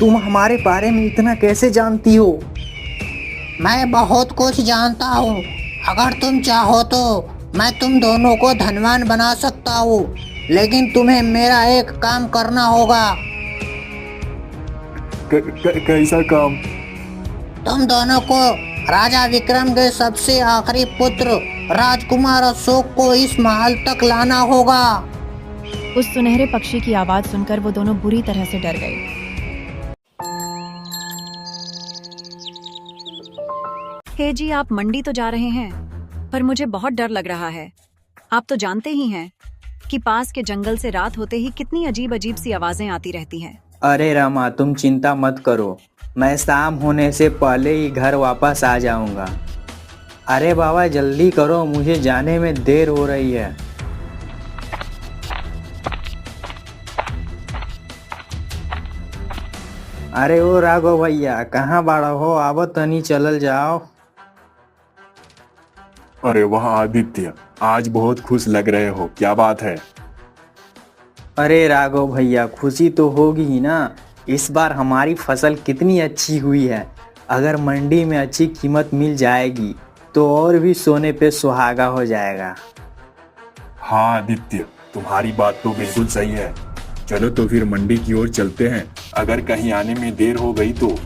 तुम हमारे बारे में इतना कैसे जानती हो? मैं बहुत कुछ जानता हूँ। अगर तुम चाहो तो मैं तुम दोनों को धनवान बना सकता हूँ, लेकिन तुम्हें मेरा एक काम करना होगा। कैसा काम? तुम दोनों को राजा विक्रम के सबसे आखिरी पुत्र राजकुमार अशोक को इस महल तक लाना होगा। उस सुनहरे पक्षी की आवाज सुनकर वो दोनों बुरी तरह से डर गए। हे जी, आप मंडी तो जा रहे हैं, पर मुझे बहुत डर लग रहा है। आप तो जानते ही हैं कि पास के जंगल से रात होते ही कितनी अजीब अजीब सी आवाजें आती रहती हैं। अरे रमा, तुम चिंता मत करो, मैं शाम होने से पहले ही घर वापस आ जाऊंगा। अरे बाबा जल्दी करो, मुझे जाने में देर हो रही है। अरे ओ राघव भैया, कहाँ बाड़ा हो? आवो तनी चलल जाओ। अरे वाह आदित्य, आज बहुत खुश लग रहे हो, क्या बात है? अरे राघव भैया, खुशी तो होगी ही ना। इस बार हमारी फसल कितनी अच्छी हुई है। अगर मंडी में अच्छी कीमत मिल जाएगी तो और भी सोने पे सुहागा हो जाएगा। हाँ आदित्य, तुम्हारी बात तो बिल्कुल सही है। चलो तो फिर मंडी की ओर चलते हैं, अगर कहीं आने में देर हो गई तो।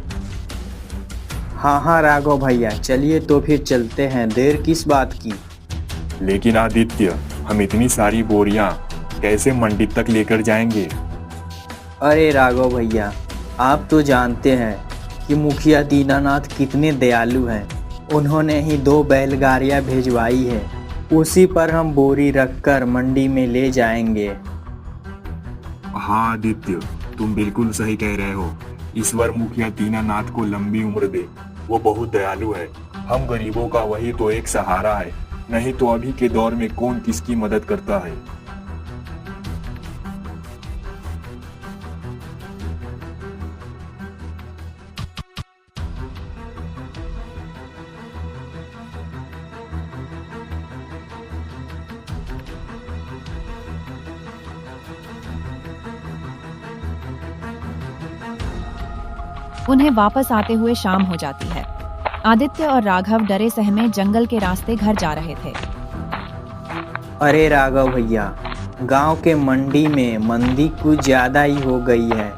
हाँ हाँ राघव भैया, चलिए तो फिर चलते हैं, देर किस बात की। लेकिन आदित्य, हम इतनी सारी बोरियां कैसे मंडी तक लेकर जाएंगे? अरे राघव भैया, आप तो जानते हैं कि मुखिया दीनानाथ कितने दयालु हैं। उन्होंने ही 2 बैलगाड़ियाँ भेजवाई है, उसी पर हम बोरी रखकर मंडी में ले जाएंगे। हाँ आदित्य, तुम बिल्कुल सही कह रहे हो। ईश्वर मुखिया दीनानाथ को लंबी उम्र दे, वो बहुत दयालु है। हम गरीबों का वही तो एक सहारा है, नहीं तो अभी के दौर में कौन किसकी मदद करता है। उन्हें वापस आते हुए शाम हो जाती है। आदित्य और राघव डरे सहमे जंगल के रास्ते घर जा रहे थे। अरे राघव भैया, गांव के मंडी में मंदी कुछ ज़्यादा ही हो गई है।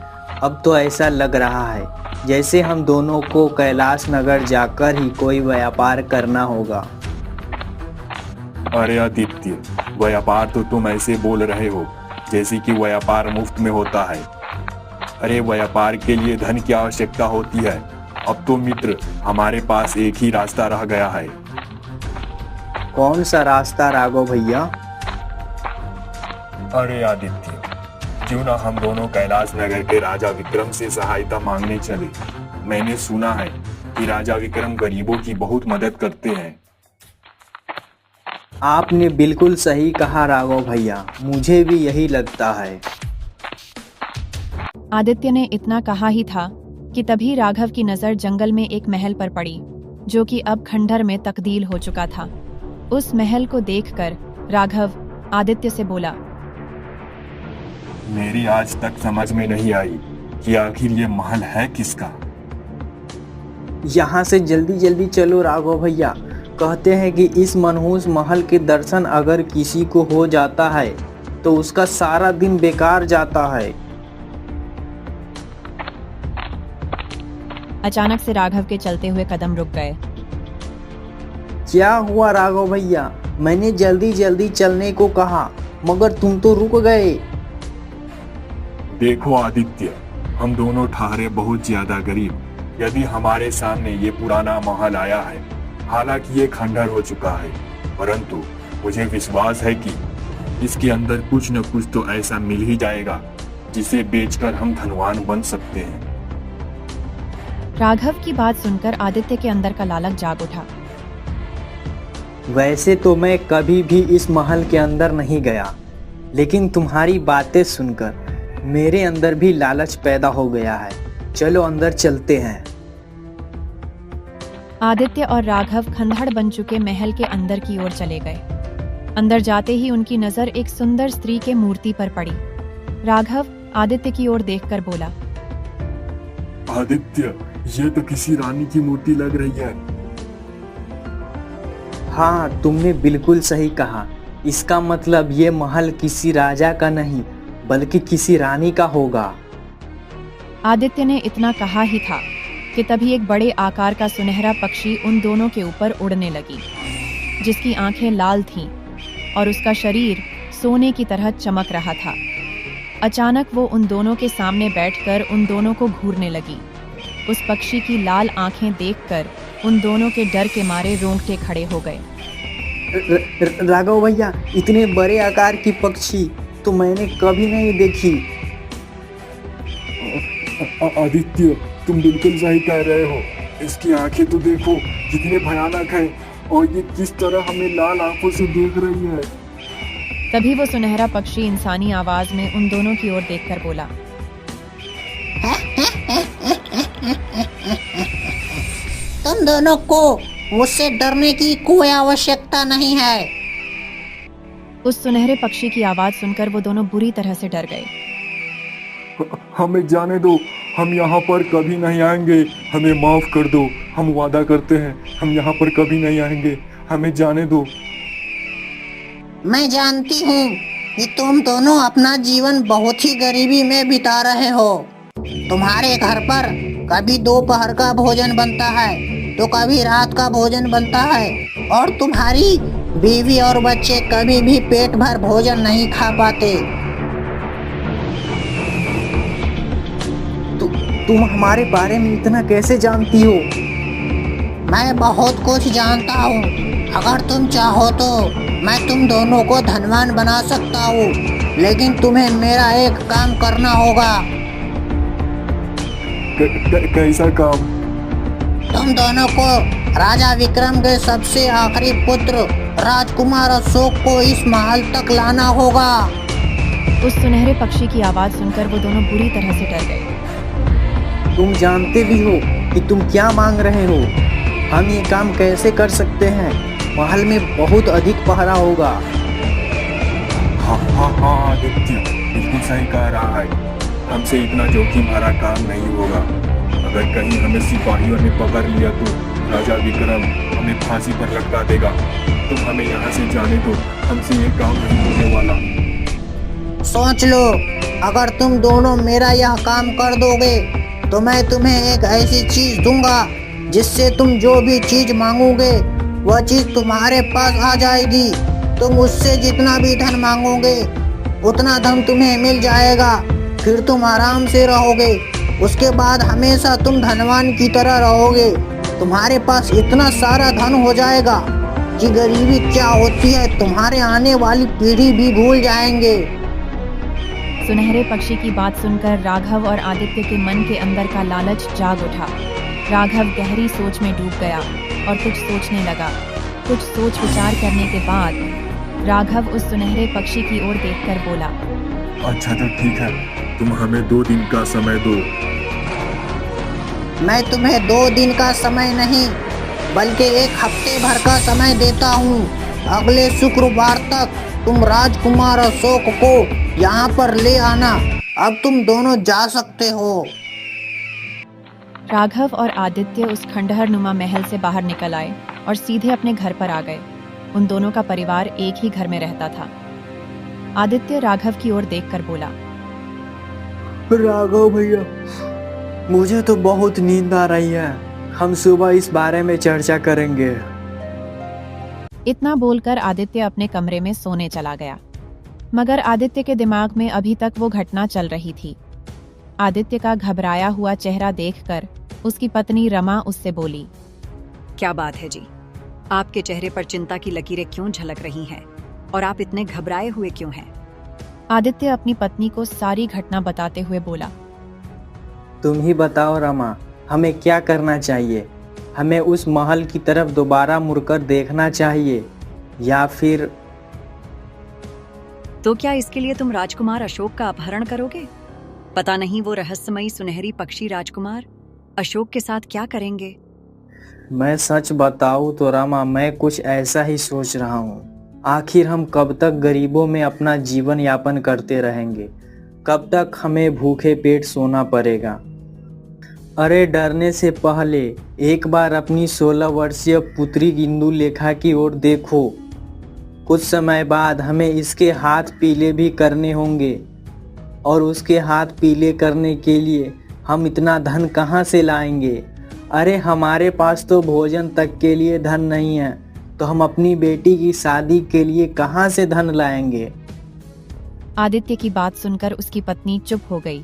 अब तो ऐसा लग रहा है जैसे हम दोनों को कैलाश नगर जाकर ही कोई व्यापार करना होगा। अरे आदित्य, व्यापार तो तुम ऐसे बोल रहे हो जैसे कि व्यापार मुफ्त में होता है। अरे व्यापार के लिए धन की आवश्यकता होती है। अब तो मित्र, हमारे पास एक ही रास्ता रह गया है। कौन सा रास्ता राघव भैया? अरे आदित्य, क्यों ना हम दोनों कैलाश नगर के राजा विक्रम से सहायता मांगने चले। मैंने सुना है कि राजा विक्रम गरीबों की बहुत मदद करते हैं। आपने बिल्कुल सही कहा राघव भैया, मुझे भी यही लगता है। आदित्य ने इतना कहा ही था कि तभी राघव की नजर जंगल में एक महल पर पड़ी, जो कि अब खंडहर में तब्दील हो चुका था। उस महल को देखकर राघव आदित्य से बोला, मेरी आज तक समझ में नहीं आई कि आखिर ये महल है किसका। यहाँ से जल्दी जल्दी चलो राघव भैया। कहते हैं कि इस मनहूस महल के दर्शन अगर किसी को हो जाता है तो उसका सारा दिन बेकार जाता है। अचानक से राघव के चलते हुए कदम रुक गए। क्या हुआ राघव भैया? मैंने जल्दी जल्दी चलने को कहा, मगर तुम तो रुक गए। देखो आदित्य, हम दोनों ठहरे बहुत ज्यादा गरीब। यदि हमारे सामने ये पुराना महल आया है, हालांकि ये खंडहर हो चुका है, परंतु मुझे विश्वास है कि इसके अंदर कुछ न कुछ तो ऐसा मिल ही जाएगा जिसे बेचकर हम धनवान बन सकते हैं। राघव की बात सुनकर आदित्य के अंदर का लालच जाग उठा। वैसे तो मैं कभी भी इस महल के अंदर नहीं गया, लेकिन तुम्हारी बातें सुनकर मेरे अंदर भी लालच पैदा हो गया है। चलो अंदर चलते हैं। आदित्य और राघव खंडहर बन चुके महल के अंदर की ओर चले गए। अंदर जाते ही उनकी नजर एक सुंदर स्त्री के मूर्ति पर पड़ी। राघव आदित्य की ओर देखकर बोला, आदित्य, ये तो किसी रानी की मूर्ति लग रही है। हाँ, तुमने बिल्कुल सही कहा। इसका मतलब ये महल किसी राजा का नहीं बल्कि किसी रानी का होगा। आदित्य ने इतना कहा ही था कि तभी एक बड़े आकार का सुनहरा पक्षी उन दोनों के ऊपर उड़ने लगी, जिसकी आंखें लाल थीं और उसका शरीर सोने की तरह चमक रहा था। अचानक वो उन दोनों के सामने बैठकर उन दोनों को घूरने लगी। उस पक्षी की लाल आंखें देखकर उन दोनों के डर के मारे रोंगटे खड़े हो गए। राघव भैया, इतने बड़े आकार की पक्षी तो मैंने कभी नहीं देखी। आदित्य, तुम बिल्कुल सही कह रहे हो। इसकी आंखें तो देखो कितने भयानक है, और ये किस तरह हमें लाल आंखों से देख रही है। तभी वो सुनहरा पक्षी इंसानी आवाज में उन दोनों की ओर देखकर बोला, तुम दोनों को मुझसे डरने की कोई आवश्यकता नहीं है। उस सुनहरे पक्षी की आवाज सुनकर वो दोनों बुरी तरह से डर गए। हमें जाने दो, हम यहाँ पर कभी नहीं आएंगे। हमें माफ कर दो, हम वादा करते हैं हम यहाँ पर कभी नहीं आएंगे। हमें जाने दो। मैं जानती हूँ कि तुम दोनों अपना जीवन बहुत ही गरीबी में बिता रहे हो। तुम्हारे घर पर कभी दोपहर का भोजन बनता है तो कभी रात का भोजन बनता है, और तुम्हारी बीवी और बच्चे कभी भी पेट भर भोजन नहीं खा पाते। तुम हमारे बारे में इतना कैसे जानती हो? मैं बहुत कुछ जानता हूँ। अगर तुम चाहो तो मैं तुम दोनों को धनवान बना सकता हूँ, लेकिन तुम्हें मेरा एक काम करना होगा। कैसा काम? तुम दोनों को राजा विक्रम के सबसे आखिरी पुत्र राजकुमार अशोक को इस महल तक लाना होगा। उस सुनहरे पक्षी की आवाज सुनकर वो दोनों बुरी तरह से डर गए। तुम जानते भी हो कि तुम क्या मांग रहे हो? हम ये काम कैसे कर सकते हैं? महल में बहुत अधिक पहरा होगा। हाँ हाँ हाँ आदित्य, बिल्कुल सही कह रहा है। हमसे इतना जोखिम भरा काम नहीं होगा। अगर कहीं हमें सिपाहियों ने पकड़ लिया तो राजा विक्रम हमें फांसी पर लटका देगा। तुम हमें यहाँ से जाने दो, हमसे ये काम नहीं होने वाला। सोच लो, अगर तुम दोनों मेरा यह काम कर दोगे तो मैं तुम्हें एक ऐसी चीज दूंगा जिससे तुम जो भी चीज मांगोगे वह चीज तुम्हारे पास आ जाएगी। तुम उससे जितना भी धन मांगोगे उतना धन तुम्हें मिल जाएगा। फिर तुम आराम से रहोगे। उसके बाद हमेशा तुम धनवान की तरह रहोगे। तुम्हारे पास इतना सारा धन हो जाएगा कि गरीबी क्या होती है तुम्हारे आने वाली पीढ़ी भी भूल जाएंगे। सुनहरे पक्षी की बात सुनकर राघव और आदित्य के मन के अंदर का लालच जाग उठा। राघव गहरी सोच में डूब गया और कुछ सोचने लगा। कुछ सोच विचार करने के बाद राघव उस सुनहरे पक्षी की ओर देखकर बोला, अच्छा तो ठीक है, तुम हमें 2 दिन का समय दो। मैं तुम्हें 2 दिन का समय नहीं बल्कि 1 हफ्ते भर का समय देता हूँ। अगले शुक्रवार तक तुम राजकुमार अशोक को यहाँ पर ले आना। अब तुम दोनों जा सकते हो। राघव और आदित्य उस खंडहर नुमा महल से बाहर निकल आए और सीधे अपने घर पर आ गए। उन दोनों का परिवार एक ही घर में रहता था। आदित्य राघव की ओर देखकर बोला, राघव भैया, मुझे तो बहुत नींद आ रही है। हम सुबह इस बारे में चर्चा करेंगे। इतना बोलकर आदित्य अपने कमरे में सोने चला गया। मगर आदित्य के दिमाग में अभी तक वो घटना चल रही थी। आदित्य का घबराया हुआ चेहरा देखकर उसकी पत्नी रमा उससे बोली, क्या बात है जी, आपके चेहरे पर चिंता की लकीरें क्यों झलक रही हैं और आप इतने घबराए हुए क्यों हैं? आदित्य अपनी पत्नी को सारी घटना बताते हुए बोला, तुम ही बताओ रमा, हमें क्या करना चाहिए? हमें उस महल की तरफ दोबारा मुड़कर देखना चाहिए या फिर? तो क्या इसके लिए तुम राजकुमार अशोक का अपहरण करोगे? पता नहीं वो रहस्यमयी सुनहरी पक्षी राजकुमार अशोक के साथ क्या करेंगे? मैं सच बताऊं तो रमा, मैं कुछ ऐसा ही सोच रहा हूँ। आखिर हम कब तक गरीबों में अपना जीवन यापन करते रहेंगे? कब तक हमें भूखे पेट सोना पड़ेगा? अरे डरने से पहले एक बार अपनी 16 वर्षीय पुत्री इंदु लेखा की ओर देखो। कुछ समय बाद हमें इसके हाथ पीले भी करने होंगे और उसके हाथ पीले करने के लिए हम इतना धन कहाँ से लाएंगे? अरे हमारे पास तो भोजन तक के लिए धन नहीं है, तो हम अपनी बेटी की शादी के लिए कहाँ से धन लाएंगे? आदित्य की बात सुनकर उसकी पत्नी चुप हो गई।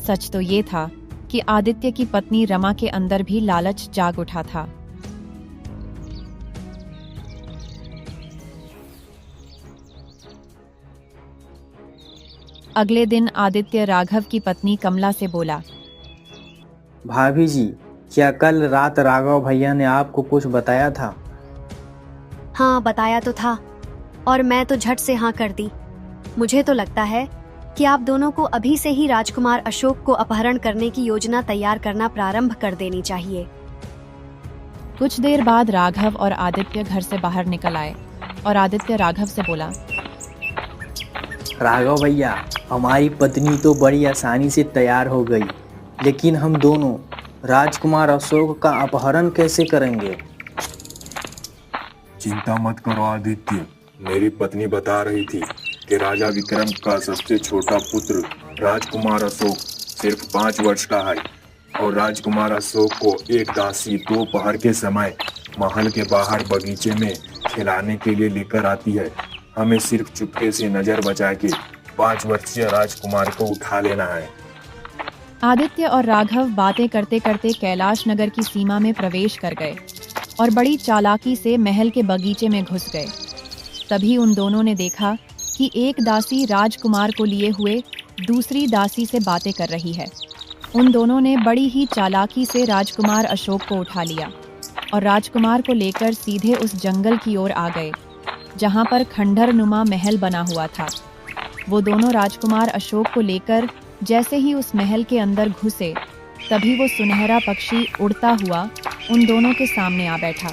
सच तो ये था कि आदित्य की पत्नी रमा के अंदर भी लालच जाग उठा था। अगले दिन आदित्य राघव की पत्नी कमला से बोला, भाभी जी, क्या कल रात राघव भैया ने आपको कुछ बताया था? हाँ, बताया तो था और मैं तो झट से हाँ कर दी। मुझे तो लगता है कि आप दोनों को अभी से ही राजकुमार अशोक को अपहरण करने की योजना तैयार करना प्रारंभ कर देनी चाहिए। कुछ देर बाद राघव और आदित्य घर से बाहर निकल आए और आदित्य राघव से बोला, राघव भैया, हमारी पत्नी तो बड़ी आसानी से तैयार हो गई, लेकिन हम दोनों राजकुमार अशोक का अपहरण कैसे करेंगे? चिंता मत करो आदित्य, मेरी पत्नी बता रही थी कि राजा विक्रम का सबसे छोटा पुत्र राजकुमार अशोक सिर्फ 5 वर्ष का है और राजकुमार अशोक को एक दासी दोपहर के समय महल के बाहर बगीचे में खिलाने के लिए लेकर आती है। हमें सिर्फ चुपके से नजर बचा के 5 वर्षीय राजकुमार को उठा लेना है। आदित्य और राघव बातें करते करते कैलाश नगर की सीमा में प्रवेश कर गए और बड़ी चालाकी से महल के बगीचे में घुस गए। तभी उन दोनों ने देखा कि एक दासी राजकुमार को लिए हुए दूसरी दासी से बातें कर रही है। उन दोनों ने बड़ी ही चालाकी से राजकुमार अशोक को उठा लिया और राजकुमार को लेकर सीधे उस जंगल की ओर आ गए जहां पर खंडहर नुमा महल बना हुआ था। वो दोनों राजकुमार अशोक को लेकर जैसे ही उस महल के अंदर घुसे, तभी वो सुनहरा पक्षी उड़ता हुआ उन दोनों के सामने आ बैठा।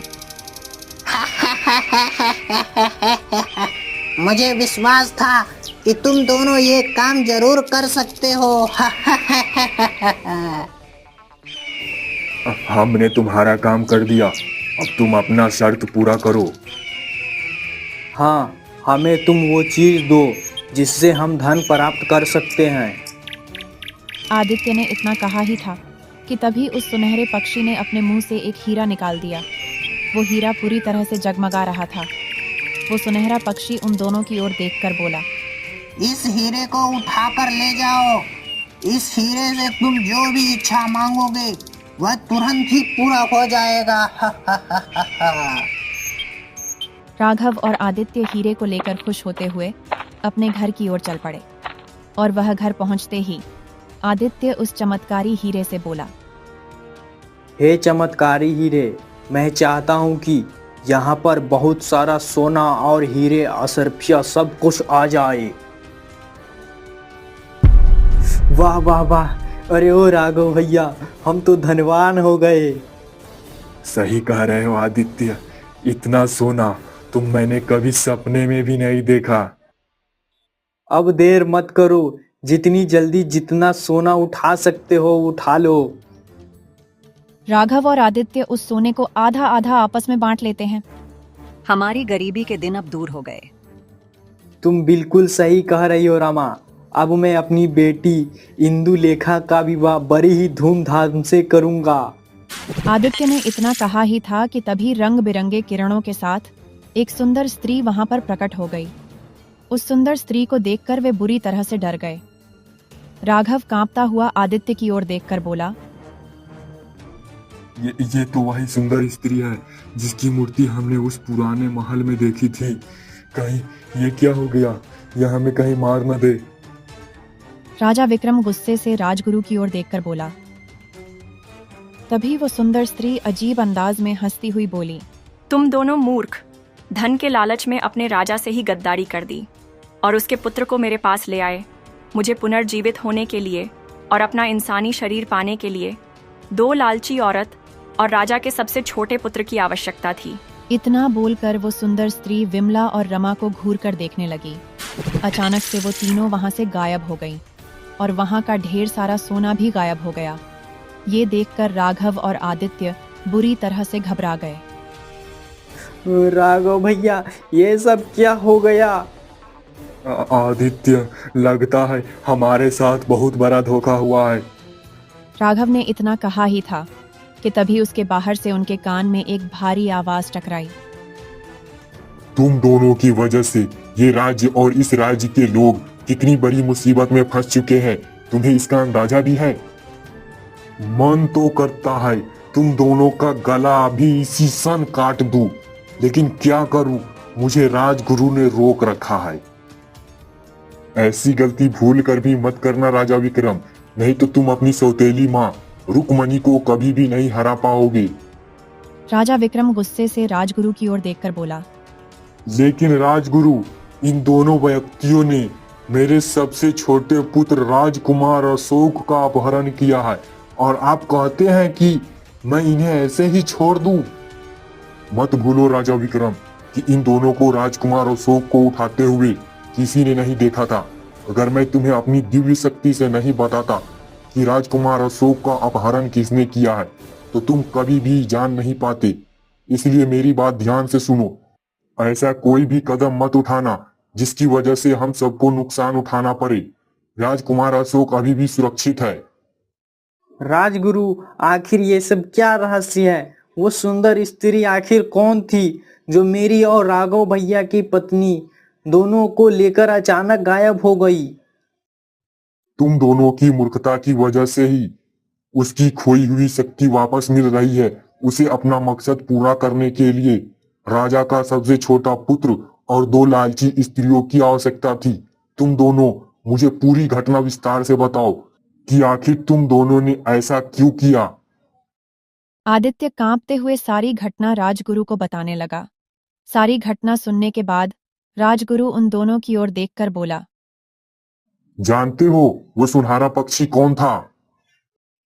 मुझे विश्वास था कि तुम दोनों ये काम जरूर कर सकते हो। हमने तुम्हारा काम कर दिया, अब तुम अपना शर्त पूरा करो। हाँ, हमें तुम वो चीज़ दो जिससे हम धन प्राप्त कर सकते हैं। आदित्य ने इतना कहा ही था कि तभी उस सुनहरे पक्षी ने अपने मुंह से एक हीरा निकाल दिया। वो हीरा पूरी तरह से जगमगा रहा था। वो सुनहरा पक्षी उन दोनों की ओर देखकर बोला, इस हीरे को उठाकर ले जाओ। इस हीरे से तुम जो भी इच्छा मांगोगे वह तुरंत ही पूरा हो जाएगा। राघव और आदित्य हीरे को लेकर खुश होते हुए अपने घर की ओर चल पड़े और वह घर पहुंचते ही आदित्य उस चमत्कारी हीरे से बोला, हे चमत्कारी हीरे, मैं चाहता हूँ कि यहाँ पर बहुत सारा सोना और हीरे अशर्फिया सब कुछ आ जाए। वाह वाह वाह, अरे ओ राघव भैया, हम तो धनवान हो गए। सही कह रहे हो आदित्य, इतना सोना तुम मैंने कभी सपने में भी नहीं देखा। अब देर मत करो, जितनी जल्दी जितना सोना उठा सकते हो उठा लो। राघव और आदित्य उस सोने को आधा आधा आपस में बांट लेते हैं। हमारी गरीबी के दिन अब दूर हो गए। तुम बिल्कुल सही कह रही हो रमा। अब मैं अपनी बेटी इंदु लेखा का विवाह बड़ी ही धूमधाम से करूंगा। आदित्य ने इतना कहा ही था कि तभी रंग बिरंगे किरणों के साथ एक सुंदर स्त्री वहां पर प्रकट हो गई। उस सुंदर स्त्री को देखकर वे बुरी तरह से डर गए। राघव कांपता हुआ आदित्य की ओर देखकर बोला, ये तो वही सुंदर स्त्री है जिसकी मूर्ति हमने उस पुराने महल में देखी थी। कहीं ये क्या हो गया, यह हमें कहीं मार न दे। राजा विक्रम गुस्से से राजगुरु की ओर देखकर बोला। तभी वो सुंदर स्त्री अजीब अंदाज में हंसती हुई बोली, तुम दोनों मूर्ख, धन के लालच में अपने राजा से ही गद्दारी कर दी और उसके पुत्र को मेरे पास ले आए। मुझे पुनर्जीवित होने के लिए और अपना इंसानी शरीर पाने के लिए 2 लालची औरत और राजा के सबसे छोटे पुत्र की आवश्यकता थी। इतना बोलकर वो सुंदर स्त्री विमला और रमा को घूर कर देखने लगी। अचानक से वो तीनों वहां से गायब हो गईं और वहां का ढेर सारा सोना भी गायब हो गया। ये देखकर राघव और आदित्य बुरी तरह से घबरा गए। राघव भैया, ये सब क्या हो गया? आदित्य, लगता है हमारे साथ बहुत बड़ा धोखा हुआ है। राघव ने इतना कहा ही था कि तभी उसके बाहर से उनके कान में एक भारी आवाज टकराई। तुम दोनों की वजह से ये राज्य और इस राज्य के लोग कितनी बड़ी मुसीबत में फंस चुके हैं, तुम्हें इसका अंदाजा भी है? मन तो करता है तुम दोनों का गला अभी इसी सन काट दूं, लेकिन क्या करूं, मुझे राजगुरु ने रोक रखा है। ऐसी गलती भूल कर भी मत करना राजा विक्रम, नहीं तो तुम अपनी सौतेली माँ रुक्मणी को कभी भी नहीं हरा पाओगे। राजा विक्रम गुस्से से राजगुरु की ओर देखकर बोला। लेकिन राजगुरु, इन दोनों व्यक्तियों ने मेरे सबसे छोटे पुत्र राजकुमार अशोक का अपहरण किया है और आप कहते हैं कि मैं इन्हें ऐसे ही छोड़ दूं? मत भूलो राजा विक्रम कि इन दोनों को राजकुमार अशोक को उठाते हुए किसी ने नहीं देखा था। अगर मैं तुम्हें अपनी दिव्य शक्ति से नहीं बताता कि राजकुमार अशोक का अपहरण किसने किया है, तो तुम कभी भी जान नहीं पाते। इसलिए मेरी बात ध्यान से सुनो। ऐसा कोई भी कदम मत उठाना जिसकी वजह से हम सबको नुकसान उठाना पड़े। राजकुमार अशोक अभी भी सुरक्षित है। राजगुरु, आखिर ये सब क्या रहस्य है? वो सुंदर स्त्री आखिर कौन थी जो मेरी और राघव भैया की पत्नी दोनों को लेकर अचानक गायब हो गई? तुम दोनों की मूर्खता की वजह से ही उसकी खोई हुई शक्ति वापस मिल रही है। उसे अपना मकसद पूरा करने के लिए राजा का सबसे छोटा पुत्र और 2 लालची स्त्रियों की आवश्यकता थी। तुम दोनों मुझे पूरी घटना विस्तार से बताओ कि आखिर तुम दोनों ने ऐसा क्यों किया। आदित्य कांपते हुए सारी घटना राजगुरु को बताने लगा। सारी घटना सुनने के बाद राजगुरु उन दोनों की ओर देखकर बोला। जानते हो वो सुनहरा पक्षी कौन था?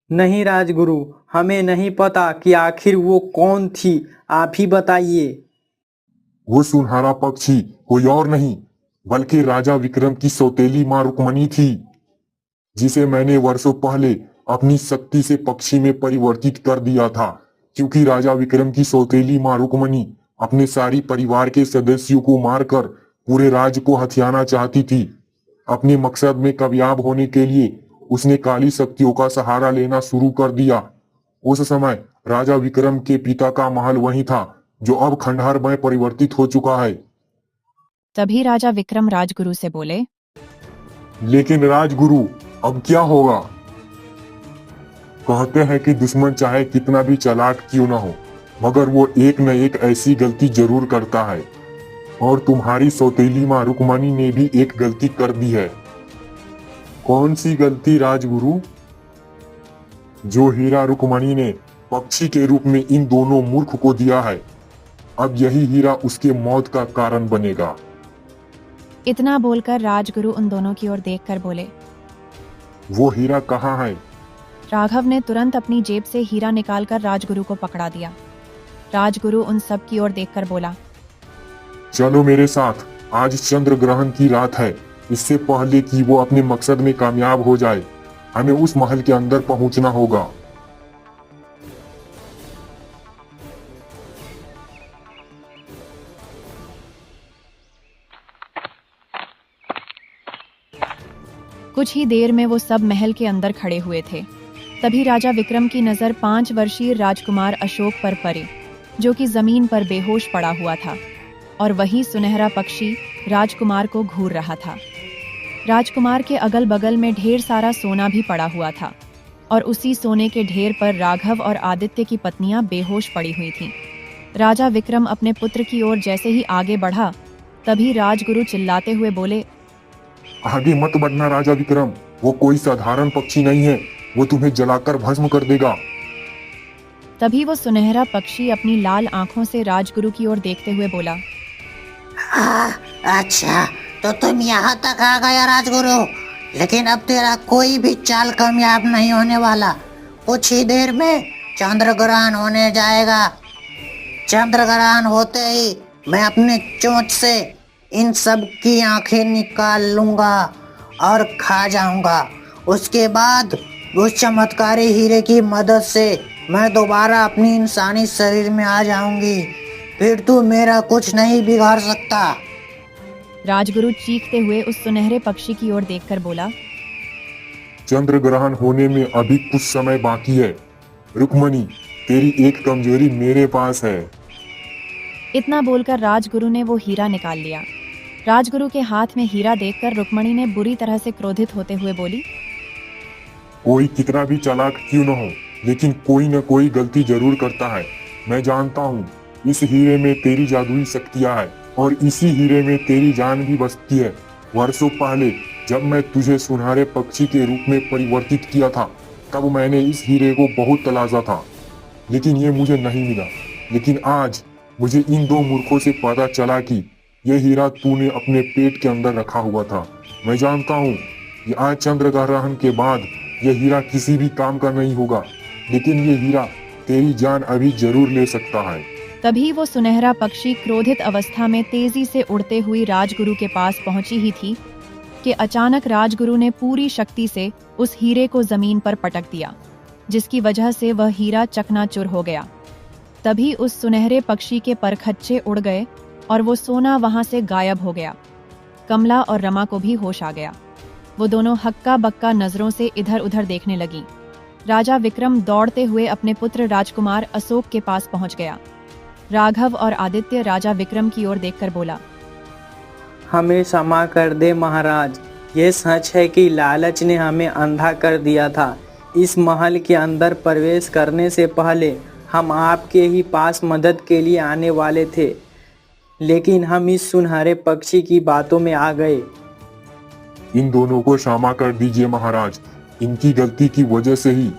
नहीं राजगुरु, हमें नहीं पता कि आखिर वो कौन थी, आप ही बताइए। वो सुनहरा पक्षी कोई और नहीं बल्कि राजा विक्रम की सौतेली माँ रुक्मणी थी, जिसे मैंने वर्षों पहले अपनी शक्ति से पक्षी में परिवर्तित कर दिया था। क्योंकि राजा विक्रम की सौतेली माँ रुक्मणी अपने सारी परिवार के सदस्यों को मारकर पूरे राज्य को हथियाना चाहती थी। अपने मकसद में कामयाब होने के लिए उसने काली शक्तियों का सहारा लेना शुरू कर दिया। उस समय राजा विक्रम के पिता का महल वही था जो अब खंडहर में परिवर्तित हो चुका है। तभी राजा विक्रम राजगुरु से बोले। लेकिन राजगुरु, अब क्या होगा? कहते हैं कि दुश्मन चाहे कितना भी चालाक क्यों ना हो, मगर वो एक न एक ऐसी गलती जरूर करता है। और तुम्हारी सौतेली माँ रुक्मणी ने भी एक गलती कर दी है। कौन सी गलती राजगुरु? जो हीरा रुक्मणी ने पक्षी के रूप में इन दोनों मूर्ख को दिया है, अब यही हीरा उसके मौत का कारण बनेगा। इतना बोलकर राजगुरु उन दोनों की ओर देखकर बोले। वो हीरा कहाँ है? राघव ने तुरंत अपनी जेब से हीरा निकालकर राजगुरु को पकड़ा दिया। राजगुरु उन सब की ओर देखकर बोला। चलो मेरे साथ, आज चंद्र ग्रहण की रात है। इससे पहले कि वो अपने मकसद में कामयाब हो जाए, हमें उस महल के अंदर पहुंचना होगा। कुछ ही देर में वो सब महल के अंदर खड़े हुए थे। तभी राजा विक्रम की नजर 5 वर्षीय राजकुमार अशोक पर पड़ी, जो कि जमीन पर बेहोश पड़ा हुआ था, और वही सुनहरा पक्षी राजकुमार को घूर रहा था। राजकुमार के अगल बगल में ढेर सारा सोना भी पड़ा हुआ था, और उसी सोने के ढेर पर राघव और आदित्य की पत्नियां बेहोश पड़ी हुई थीं। राजा विक्रम अपने पुत्र की ओर जैसे ही आगे बढ़ा, तभी राजगुरु चिल्लाते हुए बोले। आगे मत बढ़ना राजा विक्रम, वो कोई साधारण पक्षी नहीं है, वो तुम्हें जलाकर भस्म कर देगा। तभी वो सुनहरा पक्षी अपनी लाल आंखों से राजगुरु की ओर देखते हुए बोला। अच्छा, तो तुम यहाँ तक आ गया राजगुरु, लेकिन अब तेरा कोई भी चाल कामयाब नहीं होने वाला। कुछ ही देर में चंद्र ग्रहण होने जाएगा। चंद्र ग्रहण होते ही मैं अपने चोंच से इन सब की आंखें निकाल लूंगा और खा जाऊंगा। उसके बाद उस चमत्कारी हीरे की मदद से मैं दोबारा अपनी इंसानी शरीर में आ जाऊंगी। फिर तू मेरा कुछ नहीं बिगाड़ सकता। राजगुरु चीखते हुए उस सुनहरे पक्षी की ओर देखकर बोला, चंद्र ग्रहण होने में अभी कुछ समय बाकी है। रुक्मणी, तेरी एक कमजोरी मेरे पास है। इतना बोलकर राजगुरु ने वो हीरा निकाल लिया। राजगुरु के हाथ में हीरा देखकर रुक्मणी ने बुरी तरह से क्रोधित होते हुए बोली, कोई कितना भी चालाक क्यों न हो, लेकिन कोई न कोई गलती जरूर करता है। मैं जानता हूँ इस हीरे में तेरी जादुई शक्तियाँ है और इसी हीरे में तेरी जान भी बसती है। वर्षों पहले जब मैं तुझे सुनहरे पक्षी के रूप में परिवर्तित किया था, तब मैंने इस हीरे को बहुत तलाशा था, लेकिन ये मुझे नहीं मिला। लेकिन आज मुझे इन दो मूर्खों से पता चला कि यह हीरा तूने अपने पेट के अंदर रखा हुआ था। मैं जानता हूँ कि आज चंद्र ग्रहण के बाद यह हीरा किसी भी काम का नहीं होगा, लेकिन यह हीरा तेरी जान अभी जरूर ले सकता है। तभी वो सुनहरा पक्षी क्रोधित अवस्था में तेजी से उड़ते हुई राजगुरु के पास पहुंची ही थी कि अचानक राजगुरु ने पूरी शक्ति से उस हीरे को जमीन पर पटक दिया, जिसकी वजह से वह हीरा चकनाचूर हो गया। तभी उस सुनहरे पक्षी के परखच्चे उड़ गए और वो सोना वहां से गायब हो गया। कमला और रमा को भी होश आ गया। वो दोनों हक्का बक्का नजरों से इधर उधर देखने लगी। राजा विक्रम दौड़ते हुए अपने पुत्र राजकुमार अशोक के पास पहुंच गया। राघव और आदित्य राजा विक्रम की ओर देखकर बोला, हमें क्षमा कर दे महाराज। ये सच है कि लालच ने हमें अंधा कर दिया था। इस महल के अंदर प्रवेश करने से पहले हम आपके ही पास मदद के लिए आने वाले थे, लेकिन हम इस सुनहरे पक्षी की बातों में आ गए। इन दोनों को क्षमा कर दीजिए महाराज। इनकी गलती की वजह से ही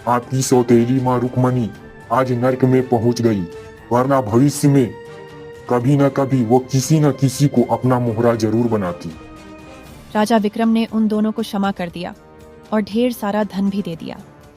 आपकी सौतेली माँ रुक्मणी आज नर्क में पहुंच गई, वरना भविष्य में कभी न कभी वो किसी न किसी को अपना मोहरा जरूर बनाती। राजा विक्रम ने उन दोनों को क्षमा कर दिया और ढेर सारा धन भी दे दिया।